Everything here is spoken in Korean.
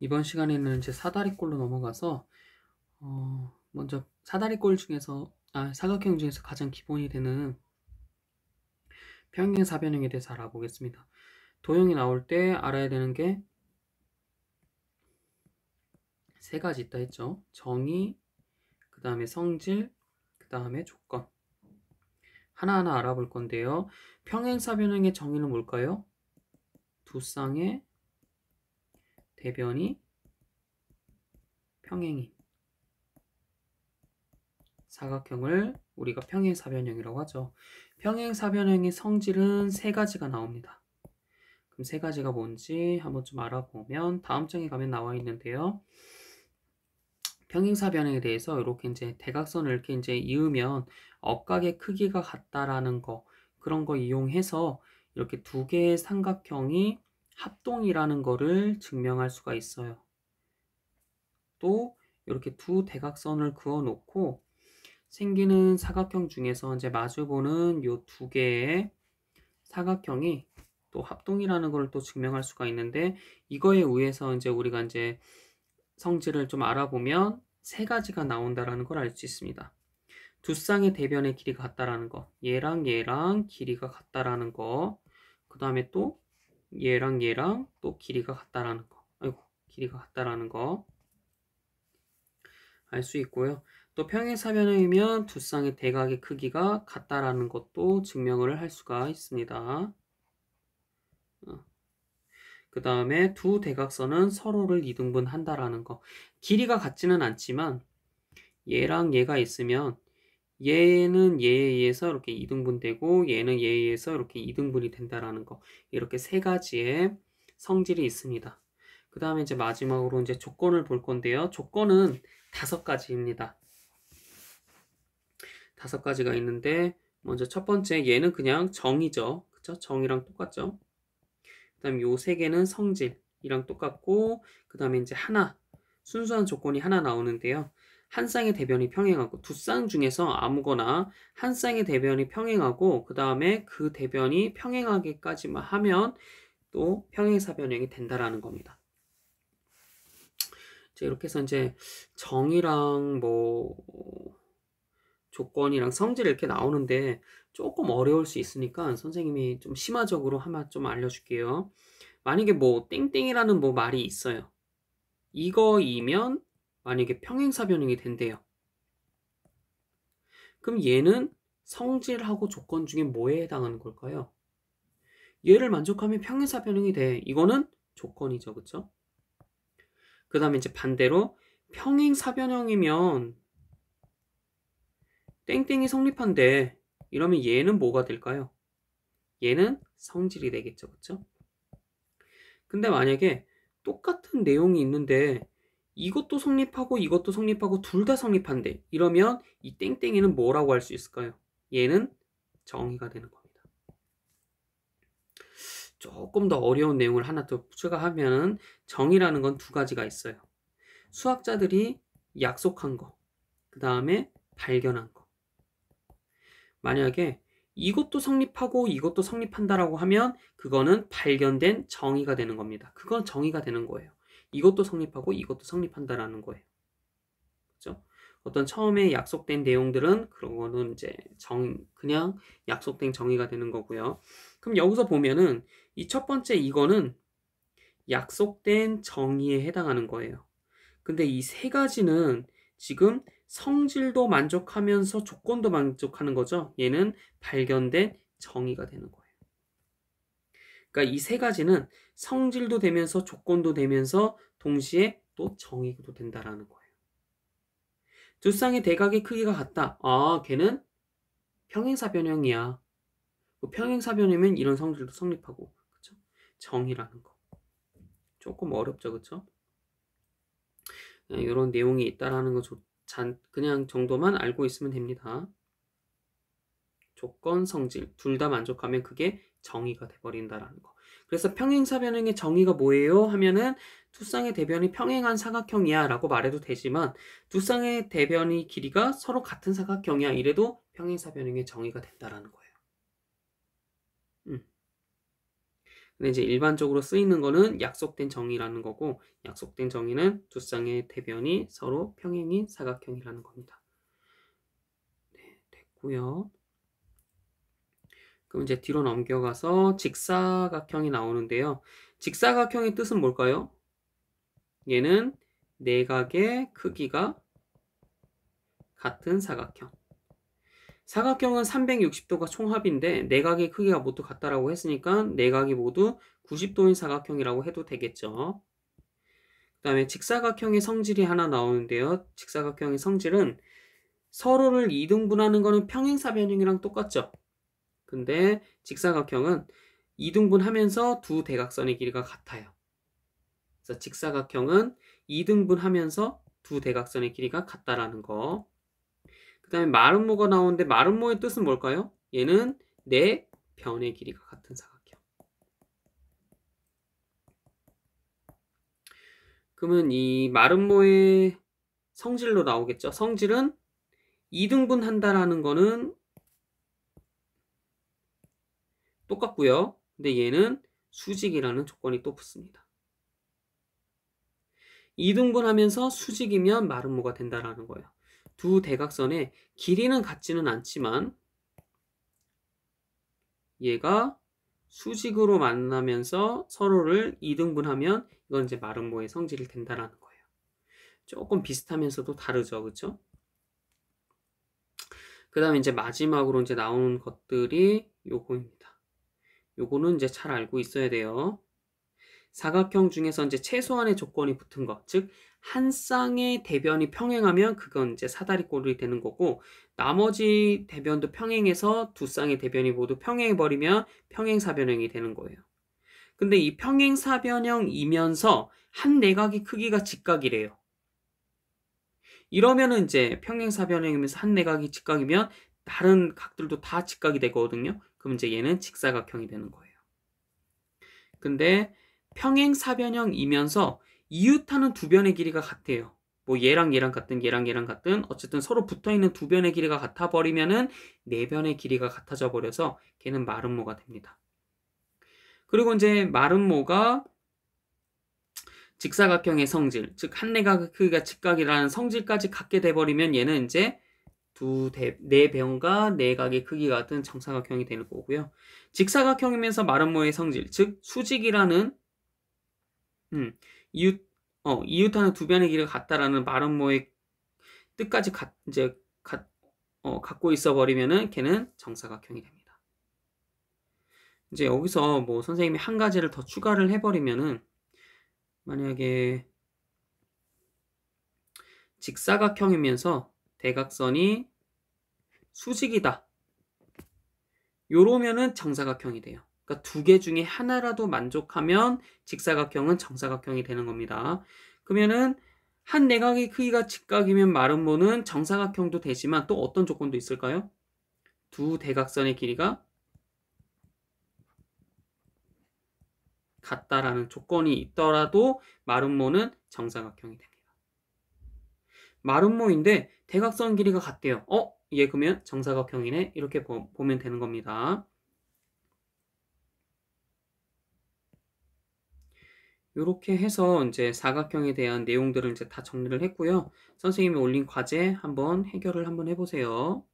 이번 시간에는 이제 사다리꼴로 넘어가서 먼저 사다리꼴 중에서 사각형 중에서 가장 기본이 되는 평행 사변형에 대해서 알아보겠습니다. 도형이 나올 때 알아야 되는 게 세 가지 있다 했죠. 정의, 그 다음에 성질, 그 다음에 조건. 하나하나 알아볼 건데요. 평행 사변형의 정의는 뭘까요? 두 쌍의 대변이 평행인 사각형을 우리가 평행사변형이라고 하죠. 평행사변형의 성질은 세 가지가 나옵니다. 그럼 세 가지가 뭔지 한번 좀 알아보면 다음 장에 가면 나와 있는데요. 평행사변형에 대해서 이렇게 이제 대각선을 이렇게 이제 이으면 억각의 크기가 같다라는 거, 그런 거 이용해서 이렇게 두 개의 삼각형이 합동이라는 거를 증명할 수가 있어요. 또 이렇게 두 대각선을 그어 놓고 생기는 사각형 중에서 이제 마주보는 요 두 개의 사각형이 또 합동이라는 걸 또 증명할 수가 있는데, 이거에 의해서 이제 우리가 이제 성질을 좀 알아보면 세 가지가 나온다라는 걸 알 수 있습니다. 두 쌍의 대변의 길이가 같다라는 거, 얘랑 얘랑 길이가 같다라는 거, 그 다음에 또 얘랑 얘랑 또 길이가 같다라는 거, 길이가 같다라는 거 알 수 있고요. 또 평행사변형이면 두 쌍의 대각의 크기가 같다라는 것도 증명을 할 수가 있습니다. 그 다음에 두 대각선은 서로를 이등분한다라는 거. 길이가 같지는 않지만 얘랑 얘가 있으면 얘는 얘에 의해서 이렇게 이등분되고 얘는 얘에 의해서 이렇게 이등분이 된다라는 거. 이렇게 세 가지의 성질이 있습니다. 그 다음에 이제 마지막으로 이제 조건을 볼 건데요. 조건은 5가지입니다. 5가지가 있는데, 먼저 첫 번째 얘는 그냥 정이죠. 그쵸? 정이랑 똑같죠? 그 다음에 요 세 개는 성질이랑 똑같고, 그 다음에 이제 하나, 순수한 조건이 하나 나오는데요. 한 쌍의 대변이 평행하고, 두 쌍 중에서 아무거나 한 쌍의 대변이 평행하고, 그 다음에 그 대변이 평행하게까지만 하면 또 평행사변형이 된다라는 겁니다. 이렇게 해서 이제 정이랑 뭐 조건이랑 성질 이렇게 나오는데 조금 어려울 수 있으니까 선생님이 좀 심화적으로 하나 좀 알려줄게요. 만약에 뭐 땡땡이라는 뭐 말이 있어요. 이거이면 만약에 평행사변형이 된대요. 그럼 얘는 성질하고 조건 중에 뭐에 해당하는 걸까요? 얘를 만족하면 평행사변형이 돼. 이거는 조건이죠, 그쵸? 그 다음에 이제 반대로 평행사변형이면 땡땡이 성립한데, 이러면 얘는 뭐가 될까요? 얘는 성질이 되겠죠, 그쵸? 근데 만약에 똑같은 내용이 있는데 이것도 성립하고 이것도 성립하고 둘 다 성립한대, 이러면 이 땡땡이는 뭐라고 할 수 있을까요? 얘는 정의가 되는 겁니다. 조금 더 어려운 내용을 하나 더 추가하면 정의라는 건 2가지가 있어요. 수학자들이 약속한 거, 그 다음에 발견한 거. 만약에 이것도 성립하고 이것도 성립한다라고 하면 그거는 발견된 정의가 되는 겁니다. 그건 정의가 되는 거예요. 이것도 성립하고 이것도 성립한다라는 거예요. 그렇죠? 어떤 처음에 약속된 내용들은 그런 거는 이제 그냥 약속된 정의가 되는 거고요. 그럼 여기서 보면은 이 첫 번째 이거는 약속된 정의에 해당하는 거예요. 근데 이 세 가지는 지금 성질도 만족하면서 조건도 만족하는 거죠. 얘는 발견된 정의가 되는 거예요. 그러니까 이 세 가지는 성질도 되면서 조건도 되면서 동시에 또 정의도 된다라는 거예요. 두 쌍의 대각의 크기가 같다. 걔는 평행사변형이야. 평행사변이면 이런 성질도 성립하고, 그쵸? 정의라는 거. 조금 어렵죠, 그쵸? 이런 내용이 있다라는 거 그냥 정도만 알고 있으면 됩니다. 조건, 성질 둘 다 만족하면 그게 정의가 돼버린다라는 거. 그래서 평행사변형의 정의가 뭐예요? 하면은 두 쌍의 대변이 평행한 사각형이야 라고 말해도 되지만, 두 쌍의 대변이 길이가 서로 같은 사각형이야 이래도 평행사변형의 정의가 된다라는 거예요. 근데 이제 일반적으로 쓰이는 거는 약속된 정의라는 거고, 약속된 정의는 두 쌍의 대변이 서로 평행인 사각형이라는 겁니다. 네, 됐고요. 그럼 이제 뒤로 넘겨가서 직사각형이 나오는데요. 직사각형의 뜻은 뭘까요? 얘는 내각의 크기가 같은 사각형. 사각형은 360도가 총합인데 내각의 크기가 모두 같다라고 했으니까 내각이 모두 90도인 사각형이라고 해도 되겠죠. 그 다음에 직사각형의 성질이 하나 나오는데요. 직사각형의 성질은 서로를 이등분하는 거는 평행사변형이랑 똑같죠. 근데 직사각형은 이등분하면서 두 대각선의 길이가 같아요. 그래서 직사각형은 이등분하면서 두 대각선의 길이가 같다라는 거. 그 다음에 마름모가 나오는데 마름모의 뜻은 뭘까요? 얘는 네 변의 길이가 같은 사각형. 그러면 이 마름모의 성질로 나오겠죠. 성질은 2등분 한다라는 거는 똑같고요. 근데 얘는 수직이라는 조건이 또 붙습니다. 2등분 하면서 수직이면 마름모가 된다라는 거예요. 두 대각선의 길이는 같지는 않지만 얘가 수직으로 만나면서 서로를 2등분하면 이건 이제 마름모의 성질이 된다라는 거예요. 조금 비슷하면서도 다르죠. 그렇죠? 그 다음에 이제 마지막으로 이제 나오는 것들이 요거입니다. 요거는 이제 잘 알고 있어야 돼요. 사각형 중에서 이제 최소한의 조건이 붙은 것, 즉 한 쌍의 대변이 평행하면 그건 이제 사다리꼴이 되는 거고, 나머지 대변도 평행해서 두 쌍의 대변이 모두 평행해 버리면 평행사변형이 되는 거예요. 근데 이 평행사변형이면서 한 내각의 크기가 직각이래요. 이러면은 이제 평행사변형이면서 한 내각이 직각이면 다른 각들도 다 직각이 되거든요. 그럼 이제 얘는 직사각형이 되는 거예요. 근데 평행사변형이면서 이웃하는 두 변의 길이가 같아요. 뭐 얘랑 얘랑 같든 얘랑 얘랑 같든 어쨌든 서로 붙어있는 두 변의 길이가 같아 버리면은 네 변의 길이가 같아져 버려서 걔는 마름모가 됩니다. 그리고 이제 마름모가 직사각형의 성질, 즉 한 내각 크기가 직각이라는 성질까지 갖게 돼버리면 얘는 이제 네 변과 네 각의 크기가 같은 정사각형이 되는 거고요. 직사각형이면서 마름모의 성질, 즉 수직이라는 이웃하는 두 변의 길이가 같다라는 마름모의 뜻까지 갖고 있어 버리면은 걔는 정사각형이 됩니다. 이제 여기서 뭐 선생님이 한 가지를 더 추가를 해버리면은 만약에 직사각형이면서 대각선이 수직이다. 요러면은 정사각형이 돼요. 그러니까 두 개 중에 하나라도 만족하면 직사각형은 정사각형이 되는 겁니다. 그러면은 한 내각의 크기가 직각이면 마름모는 정사각형도 되지만 또 어떤 조건도 있을까요? 두 대각선의 길이가 같다라는 조건이 있더라도 마름모는 정사각형이 됩니다. 마름모인데 대각선 길이가 같대요. 얘 그러면 정사각형이네. 이렇게 보면 되는 겁니다. 이렇게 해서 이제 사각형에 대한 내용들을 이제 다 정리를 했고요. 선생님이 올린 과제 한번 해결을 한번 해보세요.